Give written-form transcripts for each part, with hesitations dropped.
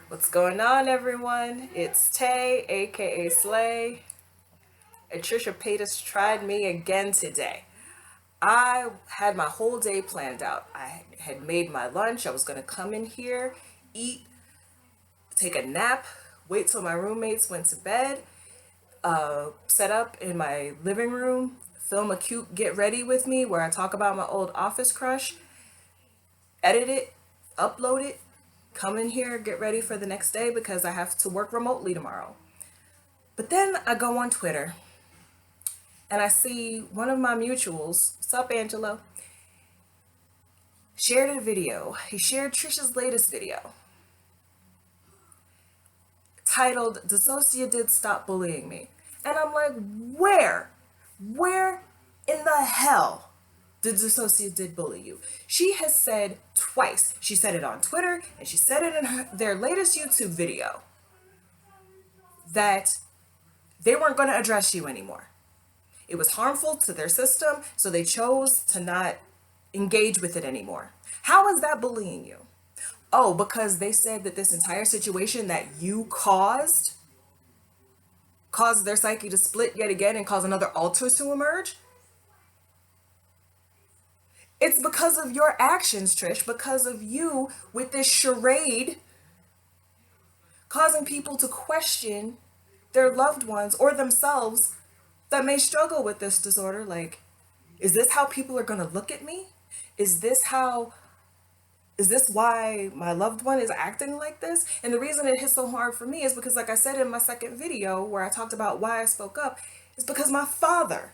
What's going on, everyone? It's Tay, aka Slay, and Trisha Paytas tried me again today. I had my whole day planned out. I had made my lunch. I was going to come in here, eat, take a nap, wait till my roommates went to bed, set up in my living room, film a cute get ready with me where I talk about my old office crush, edit it, upload it, come in here, get ready for the next day because I have to work remotely tomorrow. But then I go on Twitter and I see one of my mutuals, sup Angelo, shared a video. He shared Trisha's latest video titled Dissociate Did Stop Bullying Me. And I'm like, where? Where in the hell did Dissociate did bully you? She has said twice. She said it on Twitter and she said it in their latest YouTube video that they weren't going to address you anymore. It was harmful to their system, so they chose to not engage with it anymore. How is that bullying you? Oh, because they said that this entire situation that you caused their psyche to split yet again and cause another alter to emerge? It's because of your actions, Trish, because of you with this charade causing people to question their loved ones or themselves that may struggle with this disorder. Like, is this how people are going to look at me? Is this why my loved one is acting like this? And the reason it hit so hard for me is because, like I said in my second video where I talked about why I spoke up, is because my father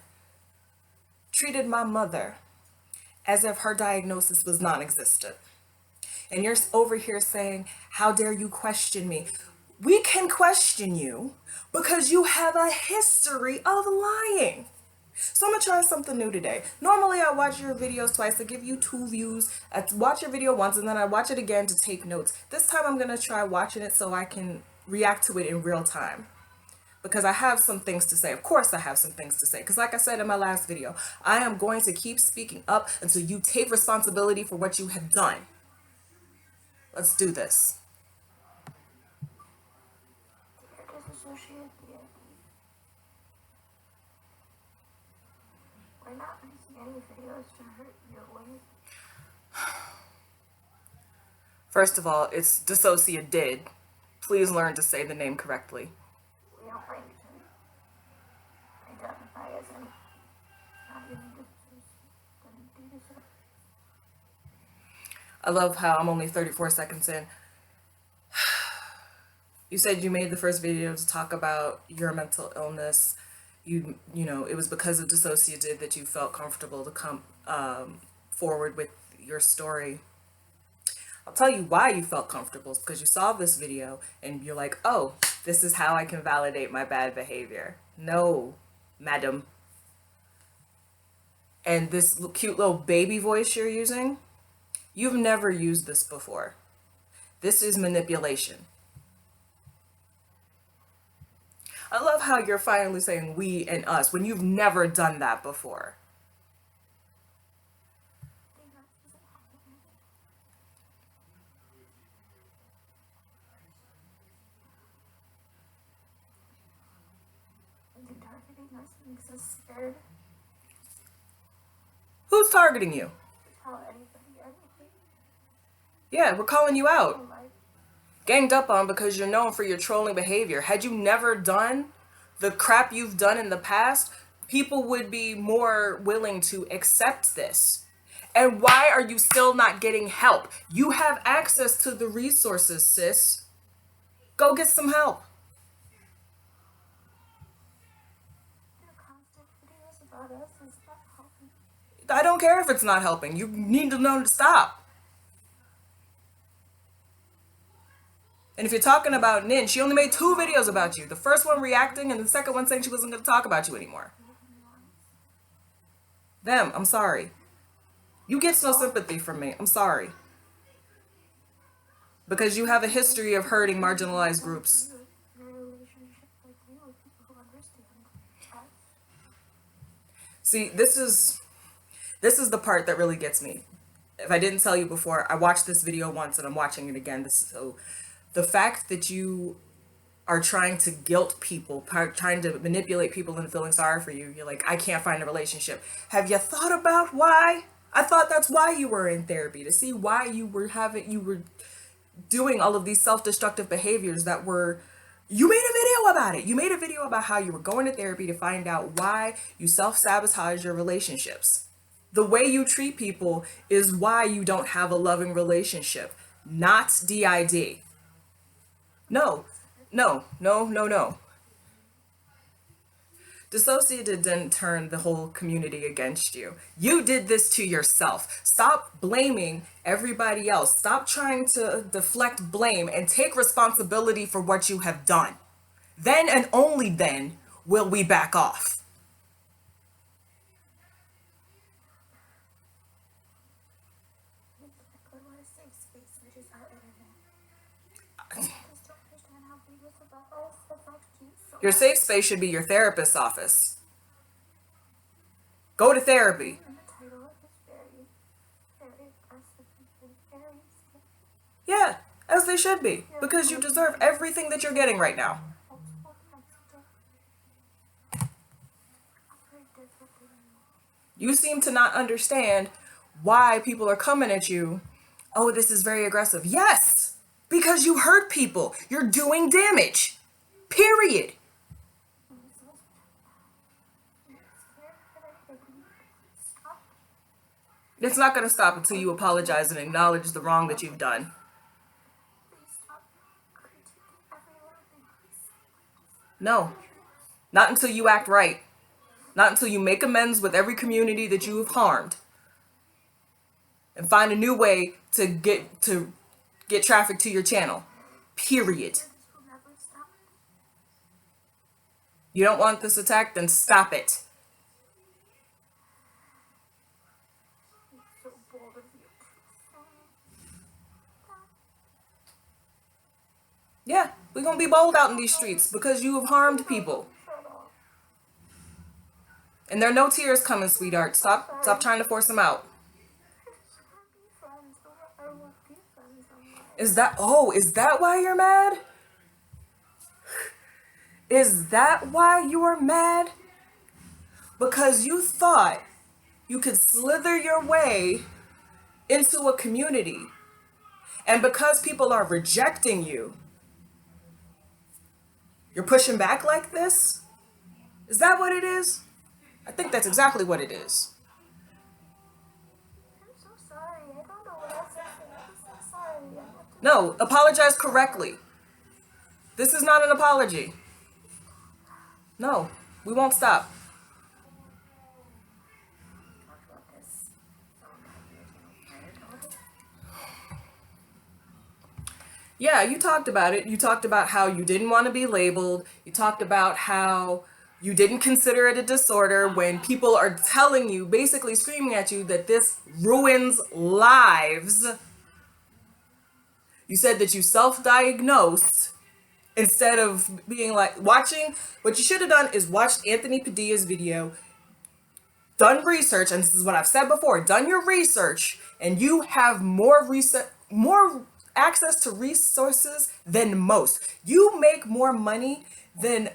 treated my mother as if her diagnosis was non-existent. And you're over here saying, how dare you question me? We can question you because you have a history of lying. So I'm gonna try something new today. Normally I watch your videos twice to give you 2 views. I watch your video once and then I watch it again to take notes. This time I'm gonna try watching it so I can react to it in real time. Because I have some things to say. Of course I have some things to say. Because like I said in my last video, I am going to keep speaking up until you take responsibility for what you have done. Let's do this. We're not making any videos to hurt your way. First of all, it's Dissociate did. Please learn to say the name correctly. We don't like to identify as any. Not even I love how I'm only 34 seconds in. You said you made the first video to talk about your mental illness. You know, it was because of Dissociated that you felt comfortable to come forward with your story. I'll tell you why you felt comfortable. It's because you saw this video and you're like, oh, this is how I can validate my bad behavior. No, madam. And this cute little baby voice you're using, you've never used this before. This is manipulation. I love how you're finally saying we and us when you've never done that before. makes us scared. Who's targeting you? Tell anybody anything. Yeah, we're calling you out. Like, Ganged up on because you're known for your trolling behavior. Had you never done the crap you've done in the past, people would be more willing to accept this. And why are you still not getting help? You have access to the resources, sis. Go get some help. your constant videos about us is not helping. I don't care if it's not helping. You need to know to stop. And if you're talking about Nin, she only made 2 videos about you. The first one reacting and the second one saying she wasn't going to talk about you anymore. Them, I'm sorry. You get no sympathy from me. I'm sorry. Because you have a history of hurting marginalized groups. Your relationship like me with people who understand us. See, this is the part that really gets me. If I didn't tell you before, I watched this video once and I'm watching it again. So The fact that you are trying to guilt people, trying to manipulate people into feeling sorry for you. You're like, I can't find a relationship. Have you thought about why? I thought that's why you were in therapy, to see why you were doing all of these self-destructive behaviors that were, you made a video about it. You made a video about how you were going to therapy to find out why you self-sabotage your relationships. The way you treat people is why you don't have a loving relationship, not DID. No, no, no, no, no. Dissociated didn't turn the whole community against you. You did this to yourself. Stop blaming everybody else. Stop trying to deflect blame and take responsibility for what you have done. Then and only then will we back off. I want a safe space, which is our internet. I just don't understand how big this affects you so Your safe space should be your therapist's office. Go to therapy. And the title is very, very aggressive and very scary. Yeah, as they should be, because you deserve everything that you're getting right now. Multiple times a day. I'm very difficult. You seem to not understand why people are coming at you. Oh, this is very aggressive. Yes, because you hurt people. You're doing damage. Period. I'm so scared that I can stop. It's not going to stop until you apologize and acknowledge the wrong that you've done. Please stop critiquing every little thing I say. No, not until you act right. Not until you make amends with every community that you have harmed. And find a new way to get traffic to your channel. Period. This will never stop. You don't want this attack? Then stop it. It's so bold of you to say that. Yeah, we're going to be bold out in these streets because you have harmed people. Shut up. And there are no tears coming, sweetheart. Stop trying to force them out. Friends, or I won't be friends anymore. Is that why you're mad? Is that why you are mad? Because you thought you could slither your way into a community. And because people are rejecting you, you're pushing back like this? Is that what it is? I think that's exactly what it is. I'm so sorry. I don't know what else to say. I'm so sorry. I have to. No, apologize correctly. This is not an apology. No, we won't stop. Talk about this. Yeah, you talked about it. You talked about how you didn't want to be labeled. You talked about how you didn't consider it a disorder when people are telling you, basically screaming at you, that this ruins lives. You said that you self-diagnosed instead of being like, watching. What you should have done is watched Anthony Padilla's video, done research, and this is what I've said before, done your research, and you have more access to resources than most. You make more money than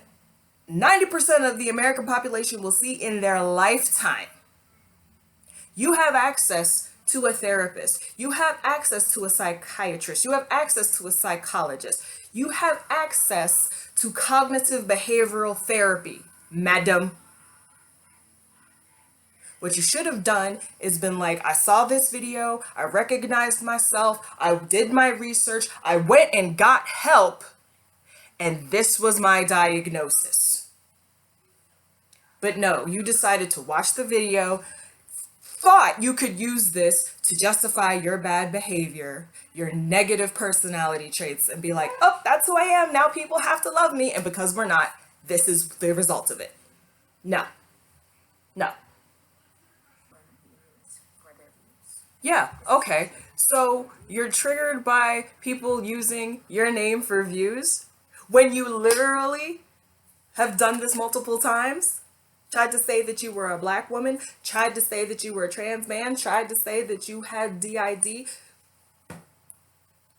90% of the American population will see in their lifetime. You have access to a therapist. You have access to a psychiatrist. You have access to a psychologist. You have access to cognitive behavioral therapy, madam. What you should have done is been like, I saw this video, I recognized myself, I did my research, I went and got help, and this was my diagnosis. But no, you decided to watch the video, thought you could use this to justify your bad behavior, your negative personality traits, and be like, oh, that's who I am, now people have to love me, and because we're not, this is the result of it. No. No. Yeah, okay. So you're triggered by people using your name for views when you literally have done this multiple times? Tried to say that you were a black woman, tried to say that you were a trans man, tried to say that you had DID.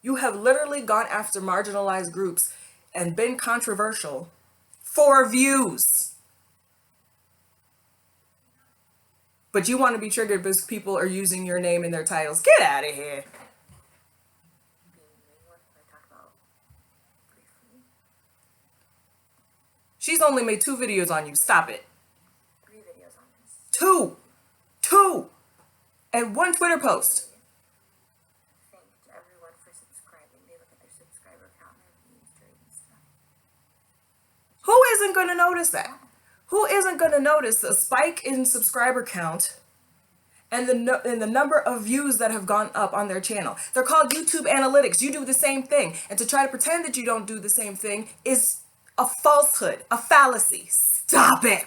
You have literally gone after marginalized groups and been controversial for views. But you want to be triggered because people are using your name in their titles. Get out of here. She's only made 2 videos on you. Stop it. 3 videos on this. 2. 2. And 1 Twitter post. Thanked everyone for subscribing. They look at their subscriber count and their views and stuff. Who isn't going to notice that? Who isn't going to notice a spike in subscriber count and the number of views that have gone up on their channel? They're called YouTube analytics. You do the same thing. And to try to pretend that you don't do the same thing is a falsehood, a fallacy. Stop it. I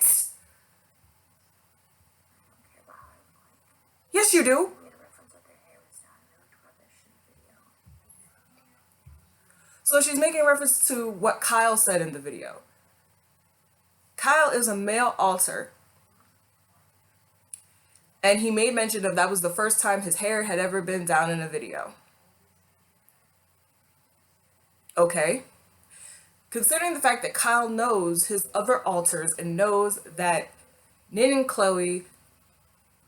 don't care about how I look like. Yes, you do. They made a reference that their hair was done. They looked rubbish in the video. So she's making reference to what Kyle said in the video. Kyle is a male alter. And he made mention of that was the first time his hair had ever been down in a video. Okay. Considering the fact that Kyle knows his other alters and knows that Nin and Chloe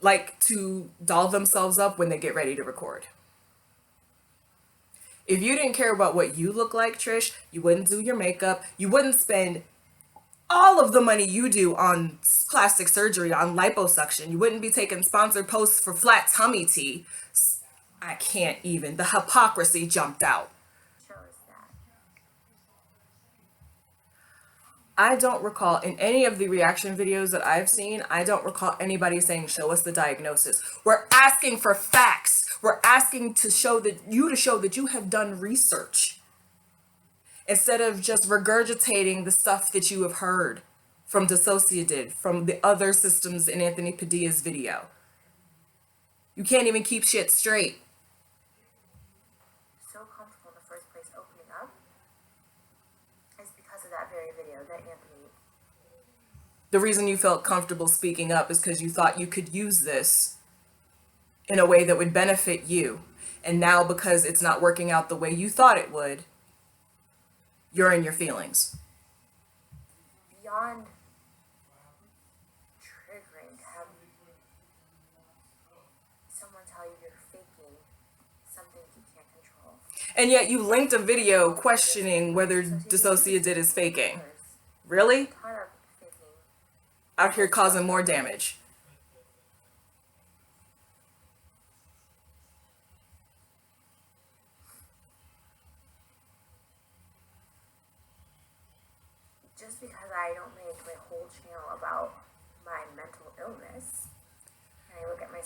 like to doll themselves up when they get ready to record. If you didn't care about what you look like, Trish, you wouldn't do your makeup. You wouldn't spend all of the money you do on plastic surgery, on liposuction. You wouldn't be taking sponsored posts for flat tummy tea. I can't even. The hypocrisy jumped out. Shows that. I don't recall in any of the reaction videos that I've seen, I don't recall anybody saying, show us the diagnosis. We're asking for facts. We're asking to show that you have done research instead of just regurgitating the stuff that you have heard from Dissociated, from the other systems in Anthony Padilla's video. You can't even keep shit straight. So comfortable in the first place opening up is because of that very video that Anthony. The reason you felt comfortable speaking up is because you thought you could use this in a way that would benefit you. And now because it's not working out the way you thought it would, you're in your feelings. Beyond triggering to have someone tell you you're faking something you can't control. And yet you linked a video questioning whether Dissociated is faking. Really? Kind of faking. Out here causing more damage. Just because I don't make my whole channel about my mental illness, and I look at my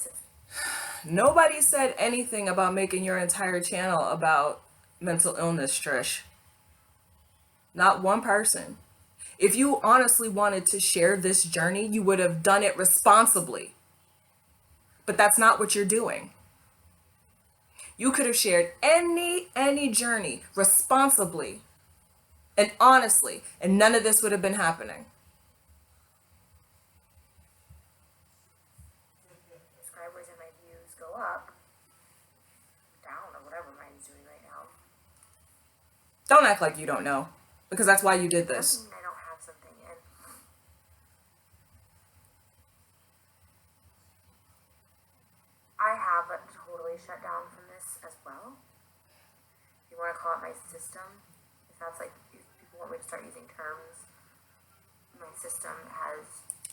Nobody said anything about making your entire channel about mental illness, Trish. Not one person. If you honestly wanted to share this journey, you would have done it responsibly. But that's not what you're doing. You could have shared any journey responsibly and honestly, and none of this would have been happening. subscribers and my views go up, down, or whatever mine's doing right now. Don't act like you don't know, because that's why you did this. I don't have something, and I have totally shut down from this as well. If you want to call it my system, if that's like, if people want me to start using terms, my system has.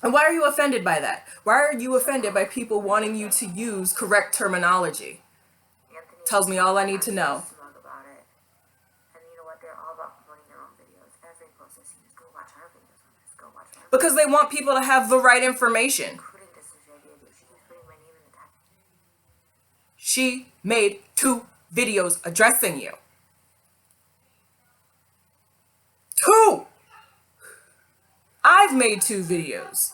And why are you offended by that? Why are you offended by people wanting you to use correct terminology? Anthony Tells me all I need to know. smug about it. And you know what? They're all about promoting their own videos. Every post I see is go watch our videos on this. Go watch our videos. Because they want people to have the right information. Including this video. She keeps putting my name in the tag. She made 2 videos addressing you. 2! I've made 2 videos.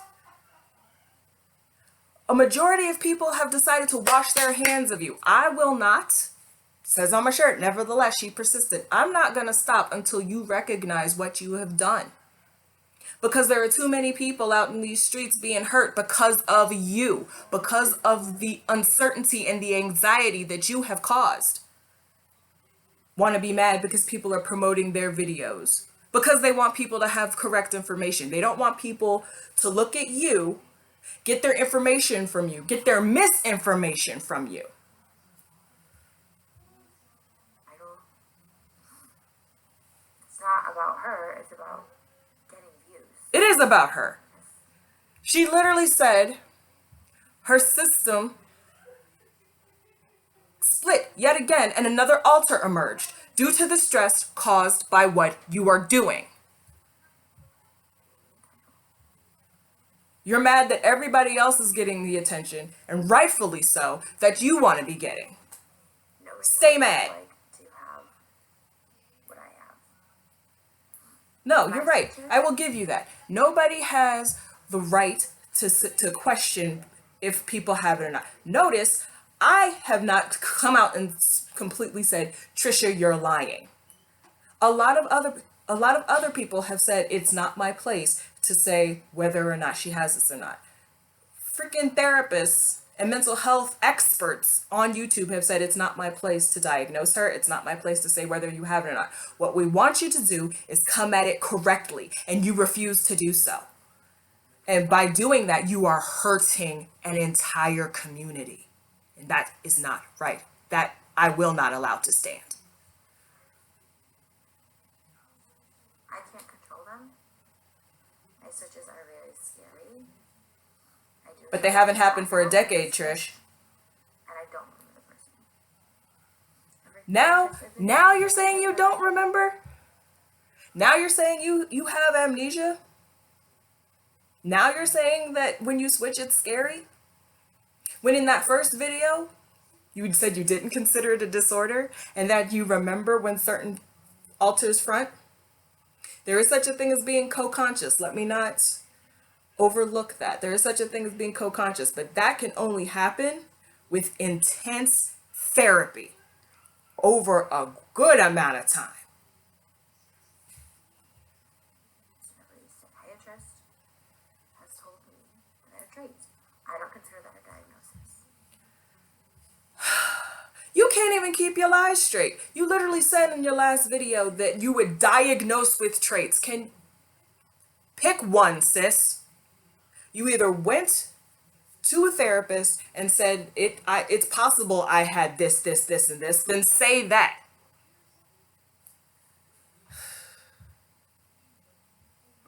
A majority of people have decided to wash their hands of you. I will not. Says on my shirt. Nevertheless, she persisted. I'm not going to stop until you recognize what you have done. Because there are too many people out in these streets being hurt because of you. Because of the uncertainty and the anxiety that you have caused. want to be mad because people are promoting their videos. Because they want people to have correct information. They don't want people to look at you, get their information from you, get their misinformation from you. I don't. It's not about her. It's about getting views. It is about her. She literally said her system split yet again and another alter emerged due to the stress caused by what you are doing. You're mad that everybody else is getting the attention, and rightfully so, that you want to be getting. Stay mad. To have what I have. No, you're right. I will give you that. Nobody has the right to question if people have it or not. Notice, I have not come out and completely said, Trisha, you're lying. A lot of other people have said it's not my place to say whether or not she has this or not. Freaking therapists and mental health experts on YouTube have said it's not my place to diagnose her. It's not my place to say whether you have it or not. What we want you to do is come at it correctly, and you refuse to do so. And by doing that, you are hurting an entire community. And that is not right. That I will not allow to stand. I can't control them. My switches are really scary. But they haven't happened for a decade, Trish. And I don't remember the person. Now you're saying you don't remember? Now you're saying you have amnesia? Now you're saying that when you switch it's scary? When in that first video, you said you didn't consider it a disorder and that you remember when certain alters front? There is such a thing as being co-conscious. Let me not overlook that. There is such a thing as being co-conscious, but that can only happen with intense therapy over a good amount of time. A psychiatrist has told me that I have traits. I don't consider that a diagnosis. You can't even keep your lies straight. You literally said in your last video that you would diagnose with traits. Can pick one, sis. You either went to a therapist and said it's possible I had this, and this, then say that.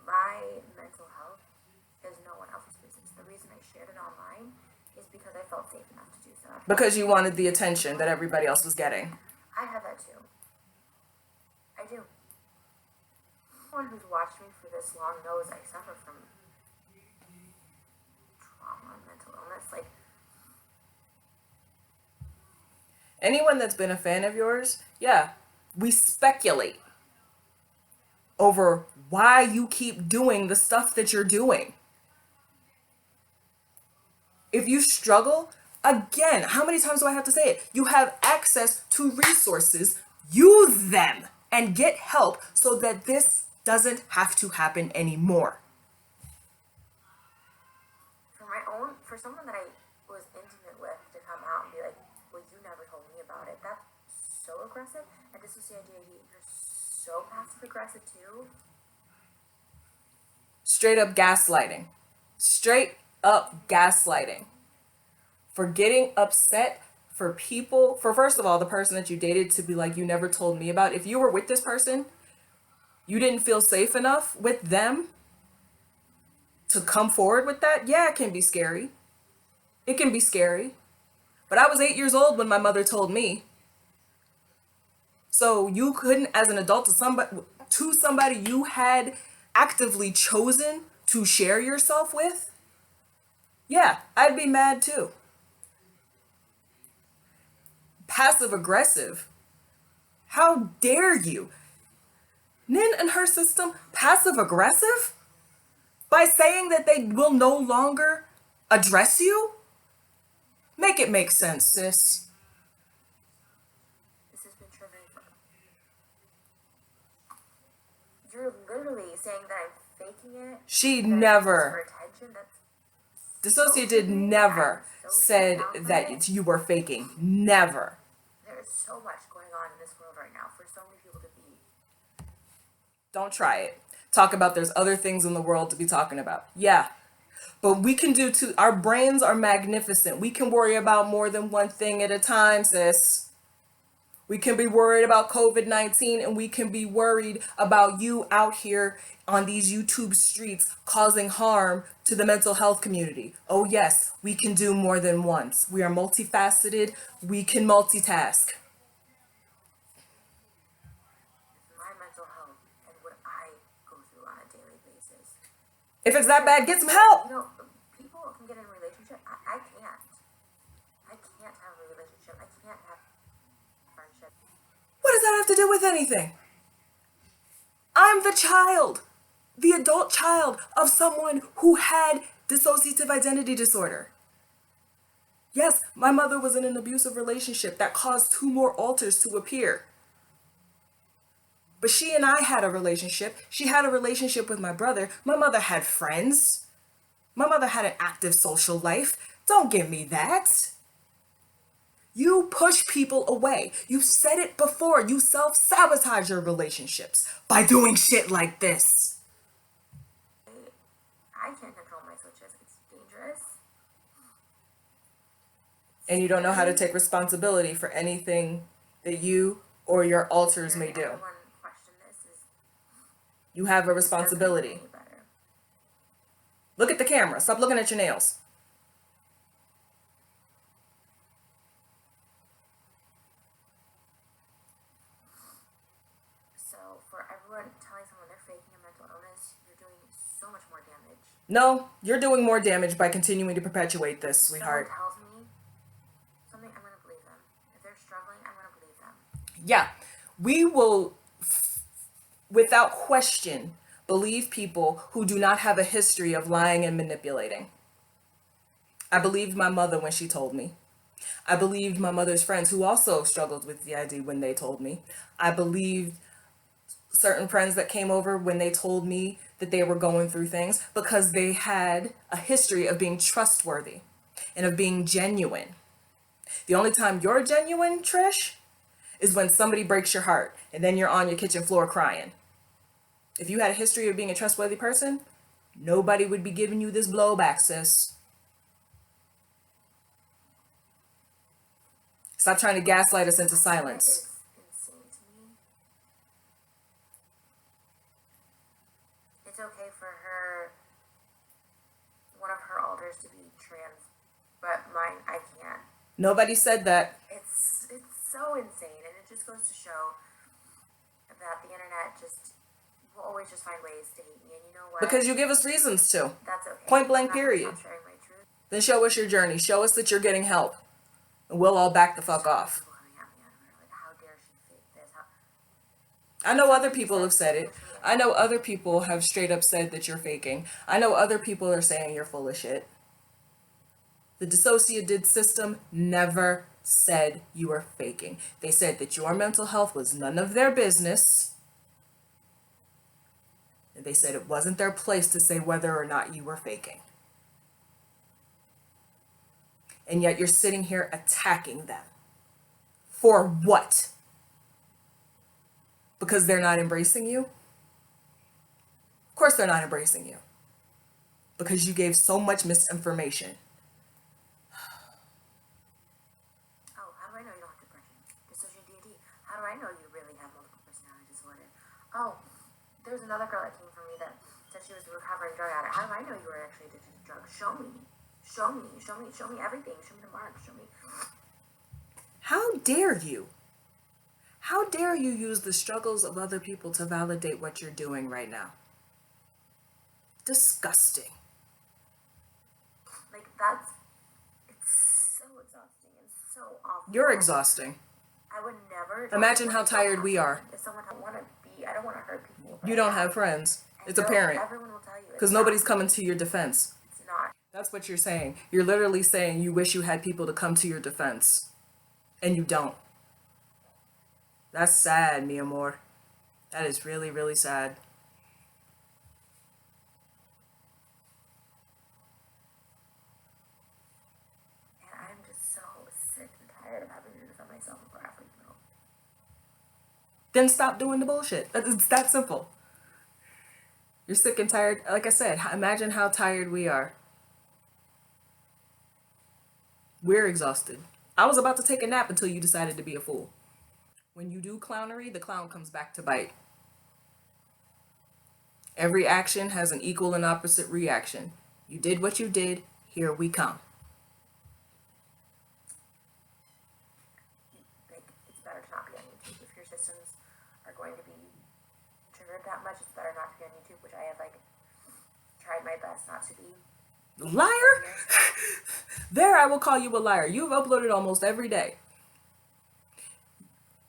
My mental health is no one else's business. The reason I shared it online is because I felt safe enough to do so. Because you wanted the attention that everybody else was getting. I have that too. I do. Anyone who's watched me for this long knows I suffer from trauma, mental illness. Like, anyone that's been a fan of yours, yeah, we speculate over why you keep doing the stuff that you're doing. If you struggle, again, how many times do I have to say it? You have access to resources, use them and get help so that this doesn't have to happen anymore. for someone that I was intimate with to come out and be like, well, you never told me about it, that's so aggressive. And dissociative, you're so passive aggressive too. Straight up gaslighting. Straight up gaslighting. For getting upset for people, for first of all, the person that you dated to be like, you never told me about. If you were with this person, you didn't feel safe enough with them to come forward with that. Yeah, it can be scary. It can be scary. But I was 8 years old when my mother told me. So you couldn't, as an adult, to somebody you had actively chosen to share yourself with, yeah, I'd be mad too. Passive aggressive. How dare you? Nin and her system, passive aggressive? By saying that they will no longer address you? Make it make sense, sis. This has been triggering for... You're literally saying that I'm faking it. She never. For attention. Dissociated never said that you were faking. Never. There There's so much going on in this world right now for so many people to be. Don't try it. Talk about there's other things in the world to be talking about. Yeah. But we can do too. Our brains are magnificent. We can worry about more than one thing at a time, sis. We can be worried about COVID-19, and we can be worried about you out here on these YouTube streets causing harm to the mental health community. Oh yes, we can do more than once. We are multifaceted. We can multitask. My mental health and what I go through on a daily basis. If it's that bad, get some help. You know, people can get in a relationship. I can't. I can't have a relationship. I can't have friendship. What does that have to do with anything? I'm the child, the adult child of someone who had dissociative identity disorder. Yes, my mother was in an abusive relationship that caused 2 more alters to appear. But she and I had a relationship. She had a relationship with my brother. My mother had friends. My mother had an active social life. Don't give me that. You push people away. You've said it before. You self-sabotage your relationships by doing shit like this. I can't control my switches. It's dangerous. And you don't know how to take responsibility for anything that you or your alters may do. Everyone question this is You have a responsibility. better. Look at the camera. Stop looking at your nails. So for everyone telling someone they're faking a mental illness, you're doing so much more damage. No, you're doing more damage by continuing to perpetuate this, sweetheart. If someone tells me something, I'm going to believe them. If they're struggling, I'm going to believe them. Yeah, we will, without question, believe people who do not have a history of lying and manipulating. I believed my mother when she told me. I believed my mother's friends who also struggled with the ID when they told me. I believed certain friends that came over when they told me that they were going through things because they had a history of being trustworthy and of being genuine. The only time you're genuine, Trish, is when somebody breaks your heart and then you're on your kitchen floor crying. If you had a history of being a trustworthy person, nobody would be giving you this blowback, sis. Stop trying to gaslight us into silence. It's insane to me. It's okay for her, one of her alters to be trans, but mine, I can't. Nobody said that. It's so insane, and it just goes to show that the internet just will always just find ways to hate me, and you know what? Because you give us reasons to. That's okay. Point blank, I'm not period. Stop sharing my truth. Then show us your journey. Show us that you're getting help. And we'll all back the fuck off. People coming at me on her, like, how dare she fake this? I know other people have said it. I know other people have straight up said that you're faking. I know other people are saying you're full of shit. The dissociative system never said you were faking. They said that your mental health was none of their business. And they said it wasn't their place to say whether or not you were faking. And yet you're sitting here attacking them. For what? Because they're not embracing you? Of course they're not embracing you. Because you gave so much misinformation. Oh, how do I know you don't have depression? Dissociative DD. How do I know you really have multiple personality disorder? Oh, there's another girl that came for me that said she was a recovering drug addict. How do I know you were actually addicted to drugs? Show me. Show me. Show me. Show me everything. Show me the marks. Show me. How dare you? How dare you use the struggles of other people to validate what you're doing right now? Disgusting. Like, it's so exhausting and so awful. You're exhausting. I would never. Imagine how tired we are. If someone don't want to be, I don't want to hurt people. You don't have friends. It's apparent. Everyone will tell you. Because nobody's coming to your defense. It's not. That's what you're saying. You're literally saying you wish you had people to come to your defense. And you don't. That's sad, mi amor. That is really, really sad. And I'm just so sick and tired of having to defend myself before everybody. Then stop doing the bullshit. It's that simple. You're sick and tired. Like I said, imagine how tired we are. We're exhausted. I was about to take a nap until you decided to be a fool. When you do clownery, the clown comes back to bite. Every action has an equal and opposite reaction. You did what you did, here we come. Like, it's better to not be on YouTube. If your systems are going to be triggered that much, it's better not to be on YouTube, which I have, like, tried my best not to be. Liar? There, I will call you a liar. You've uploaded almost every day.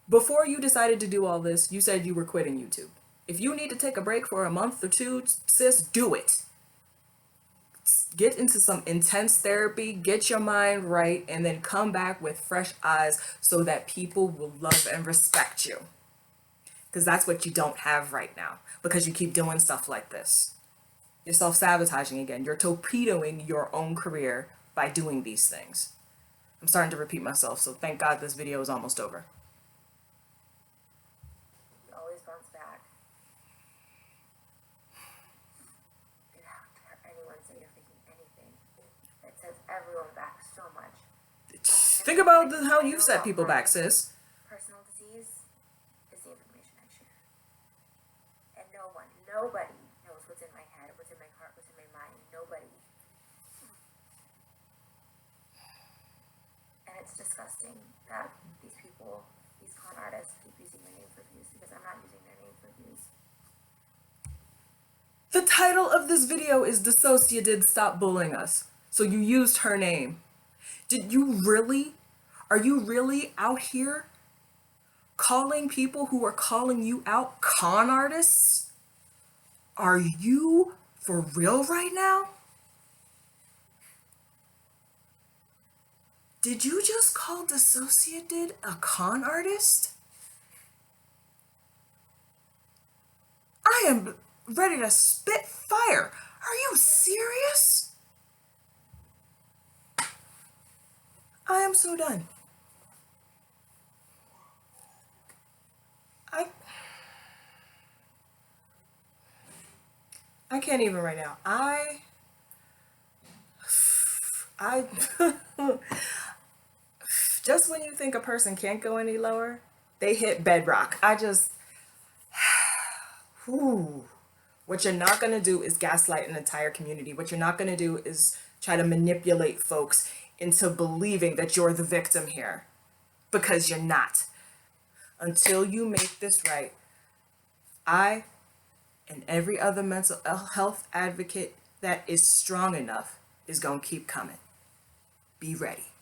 Before you decided to do all this, you said you were quitting YouTube. If you need to take a break for a month or two, sis, do it. Get into some intense therapy, get your mind right, and then come back with fresh eyes so that people will love and respect you. Because that's what you don't have right now, because you keep doing stuff like this. You're self-sabotaging again. You're torpedoing your own career by doing these things. I'm starting to repeat myself, so thank God this video is almost over. You always bounce back. You have to hear anyone say you're thinking anything that sets everyone back so much. Think about how you've set people back, sis. Personal disease is the information I share. And nobody knows what's in my head, what's in my heart, what's in my mind. Nobody. And it's disgusting that these people, these con artists, keep using my name for views because I'm not using their name for views. The title of this video is Dissociated Stop Bullying Us. So you used her name. Are you really out here calling people who are calling you out con artists? Are you for real right now? Did you just call Dissociated a con artist? I am ready to spit fire. Are you serious? I am so done. I can't even right now. I just when you think a person can't go any lower, they hit bedrock. Whew. What you're not going to do is gaslight an entire community. What you're not going to do is try to manipulate folks into believing that you're the victim here, because you're not. Until you make this right, I and every other mental health advocate that is strong enough is going to keep coming. Be ready.